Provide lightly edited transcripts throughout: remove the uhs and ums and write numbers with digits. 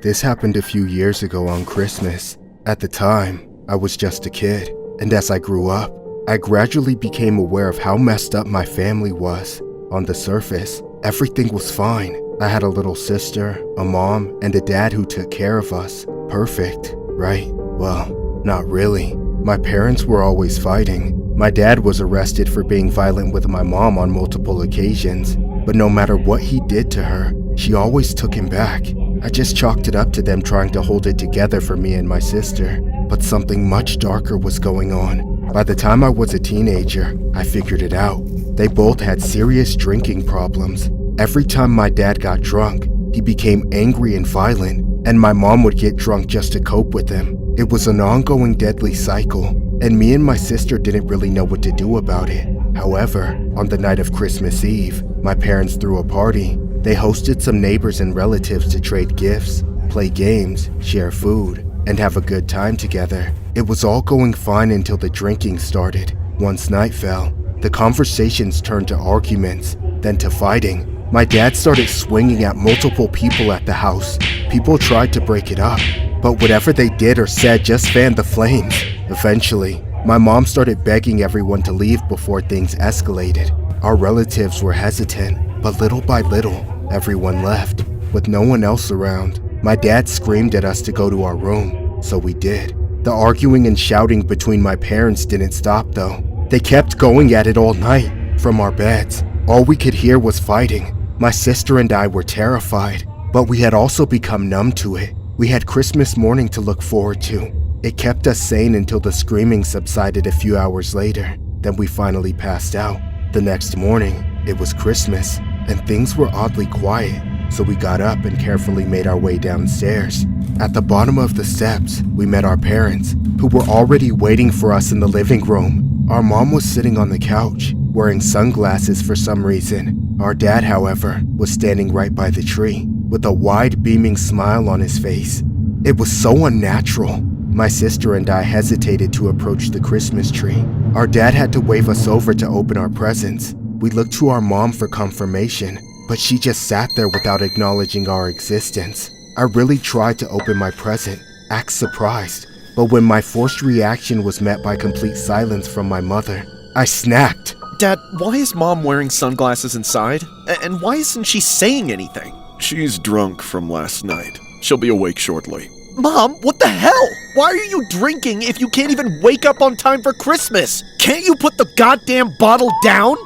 This happened a few years ago on Christmas. At the time, I was just a kid, and as I grew up, I gradually became aware of how messed up my family was. On the surface, everything was fine. I had a little sister, a mom, and a dad who took care of us. Perfect, right? Well, not really. My parents were always fighting. My dad was arrested for being violent with my mom on multiple occasions, but no matter what he did to her, she always took him back. I just chalked it up to them trying to hold it together for me and my sister. But something much darker was going on. By the time I was a teenager, I figured it out. They both had serious drinking problems. Every time my dad got drunk, he became angry and violent, and my mom would get drunk just to cope with him. It was an ongoing deadly cycle, and me and my sister didn't really know what to do about it. However, on the night of Christmas Eve, my parents threw a party. They hosted some neighbors and relatives to trade gifts, play games, share food, and have a good time together. It was all going fine until the drinking started. Once night fell, the conversations turned to arguments, then to fighting. My dad started swinging at multiple people at the house. People tried to break it up, but whatever they did or said just fanned the flames. Eventually, my mom started begging everyone to leave before things escalated. Our relatives were hesitant, but little by little, everyone left, with no one else around. My dad screamed at us to go to our room, so we did. The arguing and shouting between my parents didn't stop though. They kept going at it all night, from our beds. All we could hear was fighting. My sister and I were terrified, but we had also become numb to it. We had Christmas morning to look forward to. It kept us sane until the screaming subsided a few hours later. Then we finally passed out. The next morning, it was Christmas, and things were oddly quiet, so we got up and carefully made our way downstairs. At the bottom of the steps, we met our parents, who were already waiting for us in the living room. Our mom was sitting on the couch, wearing sunglasses for some reason. Our dad, however, was standing right by the tree, with a wide beaming smile on his face. It was so unnatural. My sister and I hesitated to approach the Christmas tree. Our dad had to wave us over to open our presents. We looked to our mom for confirmation, but she just sat there without acknowledging our existence. I really tried to open my present, act surprised, but when my forced reaction was met by complete silence from my mother, I snapped. Dad, why is Mom wearing sunglasses inside? And why isn't she saying anything? She's drunk from last night. She'll be awake shortly. Mom, what the hell? Why are you drinking if you can't even wake up on time for Christmas? Can't you put the goddamn bottle down?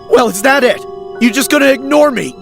Well, is that it? You just gonna ignore me?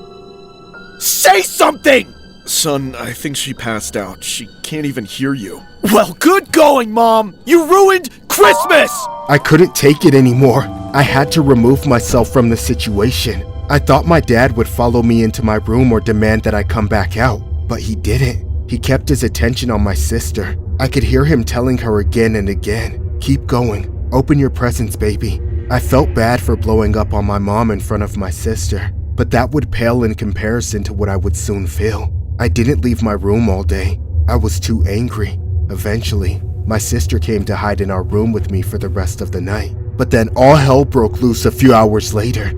Say something! Son, I think she passed out. She can't even hear you. Well, good going, Mom! You ruined Christmas! I couldn't take it anymore. I had to remove myself from the situation. I thought my dad would follow me into my room or demand that I come back out, but he didn't. He kept his attention on my sister. I could hear him telling her again and again, "Keep going. Open your presents, baby." I felt bad for blowing up on my mom in front of my sister, but that would pale in comparison to what I would soon feel. I didn't leave my room all day. I was too angry. Eventually, my sister came to hide in our room with me for the rest of the night. But then all hell broke loose a few hours later.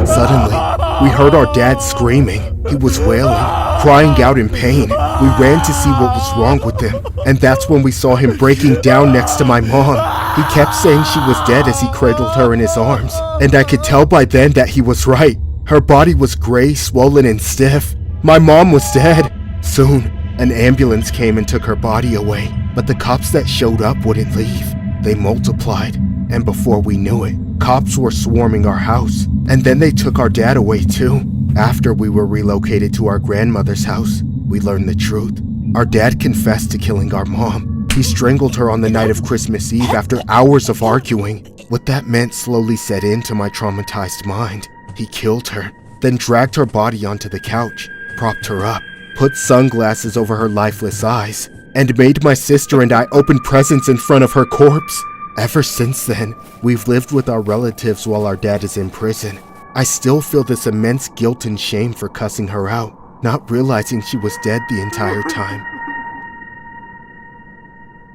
Suddenly, we heard our dad screaming. He was wailing, crying out in pain. We ran to see what was wrong with him, and that's when we saw him breaking down next to my mom. He kept saying she was dead as he cradled her in his arms, and I could tell by then that he was right. Her body was gray, swollen, and stiff. My mom was dead. Soon, an ambulance came and took her body away, but the cops that showed up wouldn't leave. They multiplied, and before we knew it, cops were swarming our house, and then they took our dad away too. After we were relocated to our grandmother's house, we learned the truth. Our dad confessed to killing our mom. He strangled her on the night of Christmas Eve after hours of arguing. What that meant slowly set into my traumatized mind. He killed her, then dragged her body onto the couch, propped her up, put sunglasses over her lifeless eyes, and made my sister and I open presents in front of her corpse. Ever since then, we've lived with our relatives while our dad is in prison. I still feel this immense guilt and shame for cussing her out, not realizing she was dead the entire time.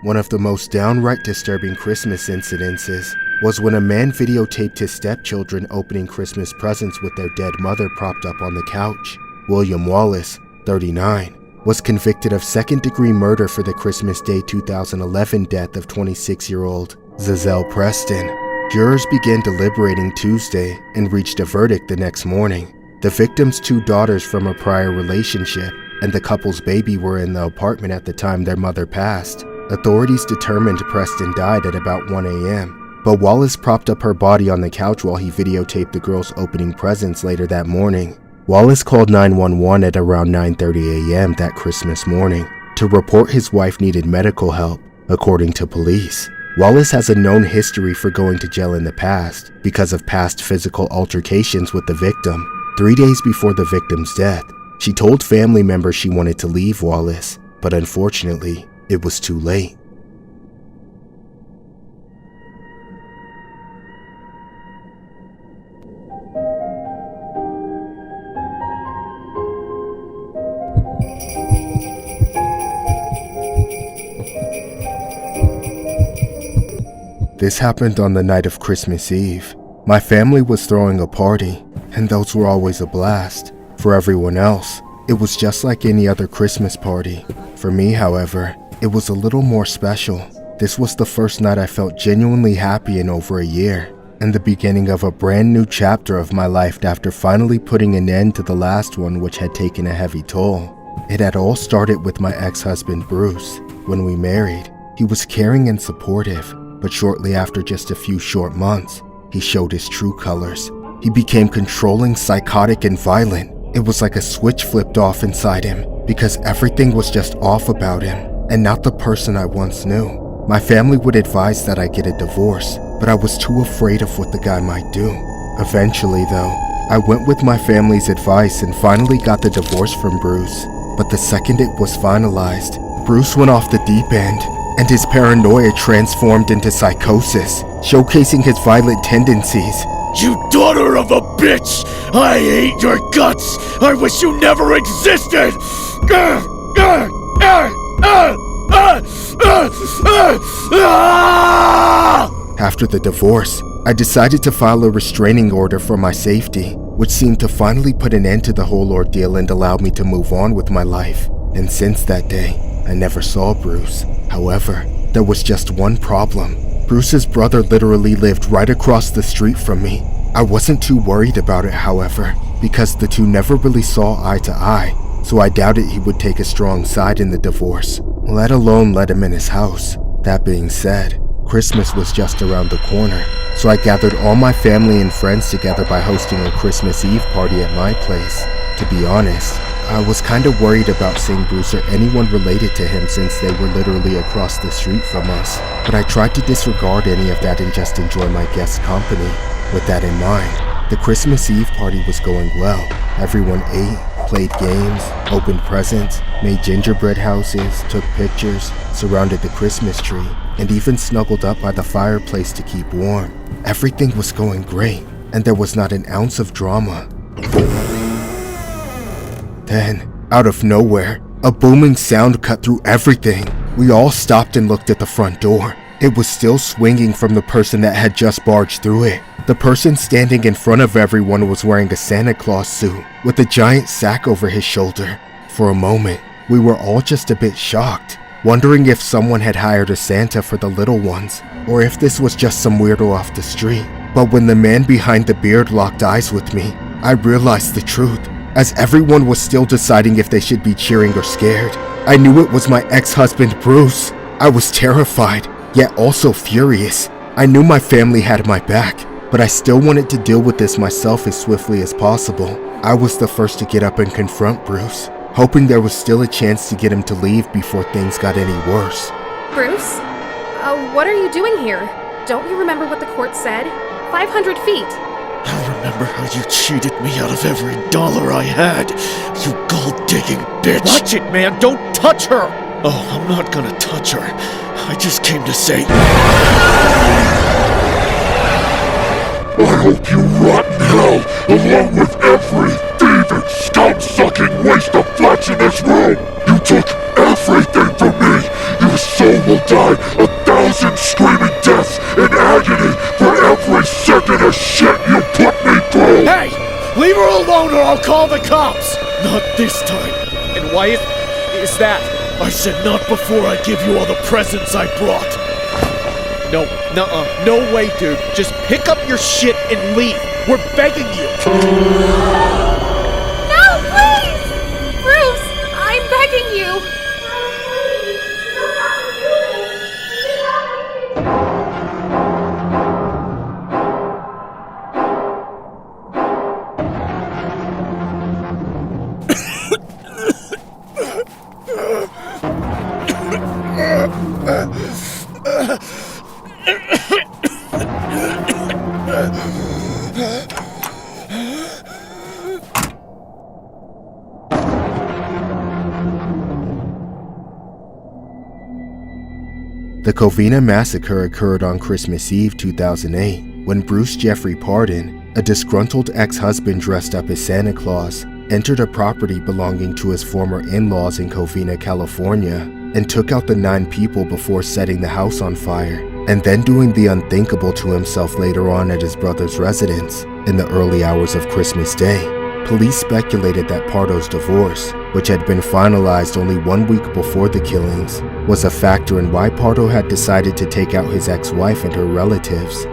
One of the most downright disturbing Christmas incidences was when a man videotaped his stepchildren opening Christmas presents with their dead mother propped up on the couch. William Wallace 39, was convicted of second-degree murder for the Christmas Day 2011 death of 26-year-old Zazelle Preston. Jurors began deliberating Tuesday and reached a verdict the next morning. The victim's 2 daughters from a prior relationship and the couple's baby were in the apartment at the time their mother passed. Authorities determined Preston died at about 1 a.m., but Wallace propped up her body on the couch while he videotaped the girls opening presents later that morning. Wallace called 911 at around 9:30 a.m. that Christmas morning to report his wife needed medical help, according to police. Wallace has a known history for going to jail in the past because of past physical altercations with the victim. 3 days before the victim's death, she told family members she wanted to leave Wallace, but unfortunately, it was too late. This happened on the night of Christmas Eve. My family was throwing a party, and those were always a blast. For everyone else, it was just like any other Christmas party. For me, however, it was a little more special. This was the first night I felt genuinely happy in over a year, and the beginning of a brand new chapter of my life after finally putting an end to the last one, which had taken a heavy toll. It had all started with my ex-husband Bruce. When we married, he was caring and supportive, but shortly after just a few short months, he showed his true colors. He became controlling, psychotic, and violent. It was like a switch flipped off inside him, because everything was just off about him, and not the person I once knew. My family would advise that I get a divorce, but I was too afraid of what the guy might do. Eventually, though, I went with my family's advice and finally got the divorce from Bruce. But the second it was finalized, Bruce went off the deep end, and his paranoia transformed into psychosis, showcasing his violent tendencies. You daughter of a bitch! I hate your guts! I wish you never existed! After the divorce, I decided to file a restraining order for my safety, which seemed to finally put an end to the whole ordeal and allowed me to move on with my life. And since that day, I never saw Bruce. However, there was just one problem. Bruce's brother literally lived right across the street from me. I wasn't too worried about it, however, because the two never really saw eye to eye, so I doubted he would take a strong side in the divorce, let alone let him in his house. That being said, Christmas was just around the corner, so I gathered all my family and friends together by hosting a Christmas Eve party at my place. To be honest, I was kinda worried about seeing Bruce or anyone related to him since they were literally across the street from us, but I tried to disregard any of that and just enjoy my guests' company. With that in mind, the Christmas Eve party was going well. Everyone ate, played games, opened presents, made gingerbread houses, took pictures, surrounded the Christmas tree, and even snuggled up by the fireplace to keep warm. Everything was going great, and there was not an ounce of drama. Then, out of nowhere, a booming sound cut through everything. We all stopped and looked at the front door. It was still swinging from the person that had just barged through it. The person standing in front of everyone was wearing a Santa Claus suit with a giant sack over his shoulder. For a moment, we were all just a bit shocked, wondering if someone had hired a Santa for the little ones, or if this was just some weirdo off the street. But when the man behind the beard locked eyes with me, I realized the truth. As everyone was still deciding if they should be cheering or scared, I knew it was my ex-husband Bruce. I was terrified, yet also furious. I knew my family had my back, but I still wanted to deal with this myself as swiftly as possible. I was the first to get up and confront Bruce, hoping there was still a chance to get him to leave before things got any worse. Bruce? What are you doing here? Don't you remember what the court said? 500 feet. I remember how you cheated me out of every dollar I had, you gold-digging bitch! Watch it, man! Don't touch her! Oh, I'm not gonna touch her. I just came to say... I hope you rot in hell, along with every thieving, scum-sucking waste of flesh in this room! You took everything from me! Your soul will die 1,000 screaming deaths in agony for every second of shit you put me through! Hey! Leave her alone or I'll call the cops! Not this time. And Why is that? I said not before I give you all the presents I brought. No, nuh-uh, no way, dude. Just pick up your shit and leave. We're begging you. No, please! Bruce, I'm begging you. The Covina massacre occurred on Christmas Eve 2008 when Bruce Jeffrey Pardon, a disgruntled ex-husband dressed up as Santa Claus, entered a property belonging to his former in-laws in Covina, California, and took out the 9 people before setting the house on fire, and then doing the unthinkable to himself later on at his brother's residence in the early hours of Christmas Day. Police speculated that Pardo's divorce, which had been finalized only 1 week before the killings, was a factor in why Pardo had decided to take out his ex-wife and her relatives.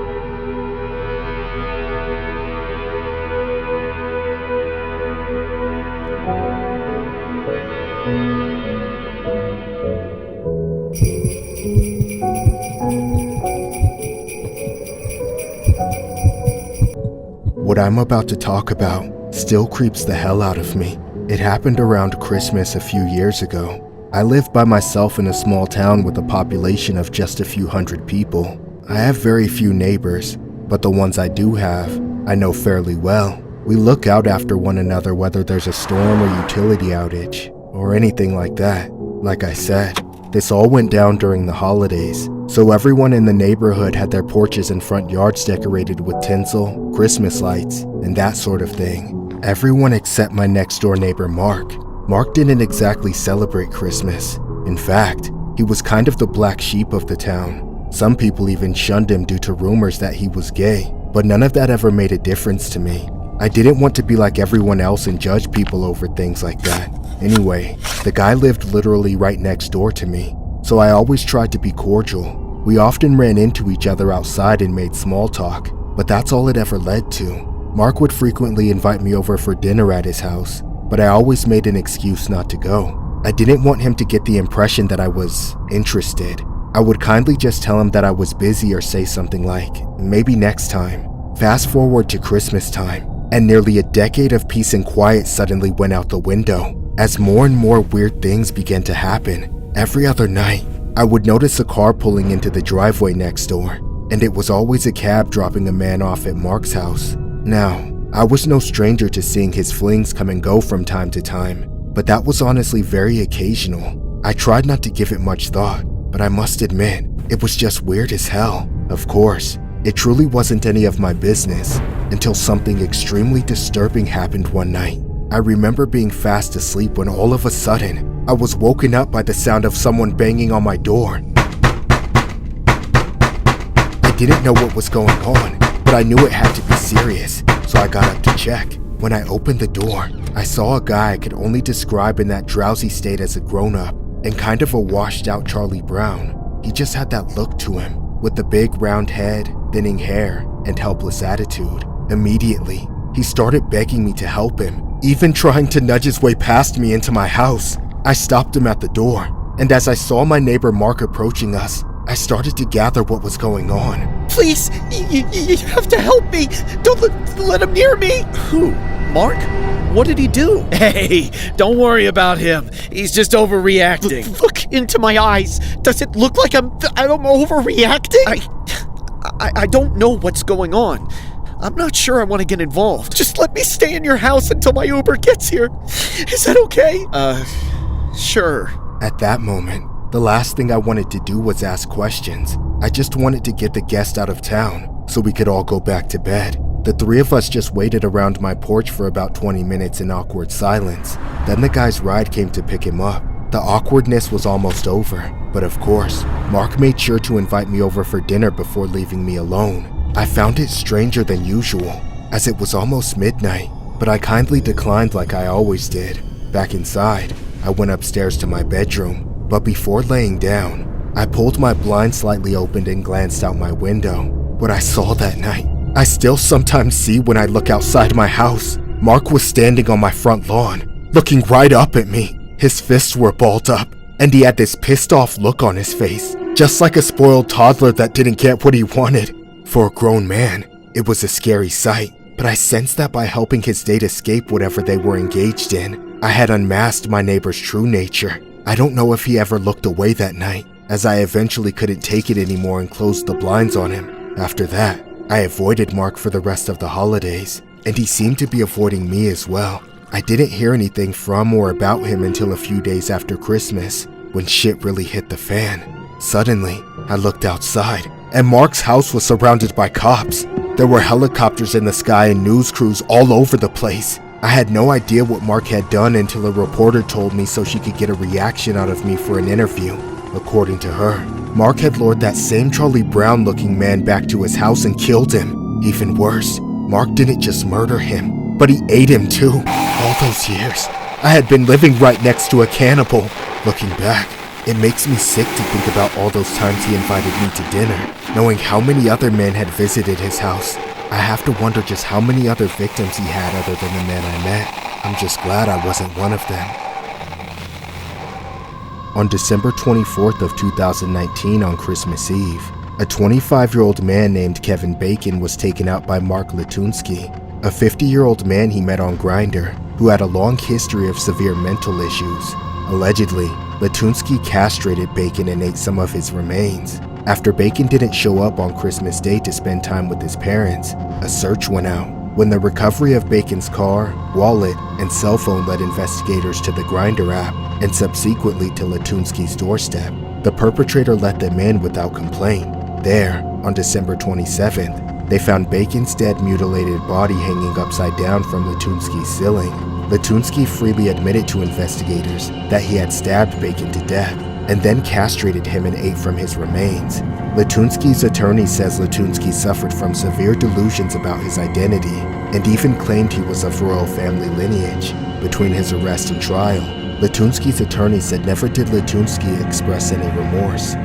What I'm about to talk about still creeps the hell out of me. It happened around Christmas a few years ago. I live by myself in a small town with a population of just a few hundred people. I have very few neighbors, but the ones I do have, I know fairly well. We look out after one another whether there's a storm or utility outage, or anything like that. Like I said, this all went down during the holidays, so everyone in the neighborhood had their porches and front yards decorated with tinsel, Christmas lights, and that sort of thing. Everyone except my next door neighbor Mark. Mark didn't exactly celebrate Christmas. In fact, he was kind of the black sheep of the town. Some people even shunned him due to rumors that he was gay, but none of that ever made a difference to me. I didn't want to be like everyone else and judge people over things like that. Anyway, the guy lived literally right next door to me, so I always tried to be cordial. We often ran into each other outside and made small talk, but that's all it ever led to. Mark would frequently invite me over for dinner at his house, but I always made an excuse not to go. I didn't want him to get the impression that I was interested. I would kindly just tell him that I was busy or say something like, maybe next time. Fast forward to Christmas time, and nearly a decade of peace and quiet suddenly went out the window, as more and more weird things began to happen. Every other night, I would notice a car pulling into the driveway next door, and it was always a cab dropping a man off at Mark's house. Now, I was no stranger to seeing his flings come and go from time to time, but that was honestly very occasional. I tried not to give it much thought, but I must admit, it was just weird as hell. Of course, it truly wasn't any of my business until something extremely disturbing happened one night. I remember being fast asleep when all of a sudden, I was woken up by the sound of someone banging on my door. I didn't know what was going on, but I knew it had to be serious, so I got up to check. When I opened the door, I saw a guy I could only describe in that drowsy state as a grown-up and kind of a washed-out Charlie Brown. He just had that look to him, with the big round head, thinning hair, and helpless attitude. Immediately, he started begging me to help him, even trying to nudge his way past me into my house. I stopped him at the door, and as I saw my neighbor Mark approaching us, I started to gather what was going on. Please, you have to help me. Don't let him near me. Who? Mark? What did he do? Hey, don't worry about him. He's just overreacting. Look into my eyes. Does it look like I'm overreacting? I don't know what's going on. I'm not sure I want to get involved. Just let me stay in your house until my Uber gets here. Is that okay? Sure. At that moment, the last thing I wanted to do was ask questions. I just wanted to get the guest out of town so we could all go back to bed. The three of us just waited around my porch for about 20 minutes in awkward silence. Then the guy's ride came to pick him up. The awkwardness was almost over, but of course, Mark made sure to invite me over for dinner before leaving me alone. I found it stranger than usual, as it was almost midnight, but I kindly declined like I always did. Back inside, I went upstairs to my bedroom, but before laying down, I pulled my blind slightly open and glanced out my window. What I saw that night, I still sometimes see when I look outside my house. Mark was standing on my front lawn, looking right up at me. His fists were balled up, and he had this pissed off look on his face, just like a spoiled toddler that didn't get what he wanted. For a grown man, it was a scary sight, but I sensed that by helping his date escape whatever they were engaged in, I had unmasked my neighbor's true nature. I don't know if he ever looked away that night, as I eventually couldn't take it anymore and closed the blinds on him. After that, I avoided Mark for the rest of the holidays, and he seemed to be avoiding me as well. I didn't hear anything from or about him until a few days after Christmas, when shit really hit the fan. Suddenly, I looked outside, and Mark's house was surrounded by cops. There were helicopters in the sky and news crews all over the place. I had no idea what Mark had done until a reporter told me so she could get a reaction out of me for an interview. According to her, Mark had lured that same Charlie Brown-looking man back to his house and killed him. Even worse, Mark didn't just murder him, but he ate him too. All those years, I had been living right next to a cannibal. Looking back, it makes me sick to think about all those times he invited me to dinner, knowing how many other men had visited his house. I have to wonder just how many other victims he had other than the men I met. I'm just glad I wasn't one of them. On December 24th of 2019 on Christmas Eve, a 25-year-old man named Kevin Bacon was taken out by Mark Latunsky, a 50-year-old man he met on Grindr, who had a long history of severe mental issues. Allegedly, Latunsky castrated Bacon and ate some of his remains. After Bacon didn't show up on Christmas Day to spend time with his parents, a search went out. When the recovery of Bacon's car, wallet, and cell phone led investigators to the Grindr app and subsequently to Latunsky's doorstep, the perpetrator let them in without complaint. There, on December 27th, they found Bacon's dead, mutilated body hanging upside down from Latunsky's ceiling. Latunsky freely admitted to investigators that he had stabbed Bacon to death and then castrated him and ate from his remains. Latunsky's attorney says Latunsky suffered from severe delusions about his identity and even claimed he was of royal family lineage. Between his arrest and trial, Latunsky's attorney said never did Latunsky express any remorse.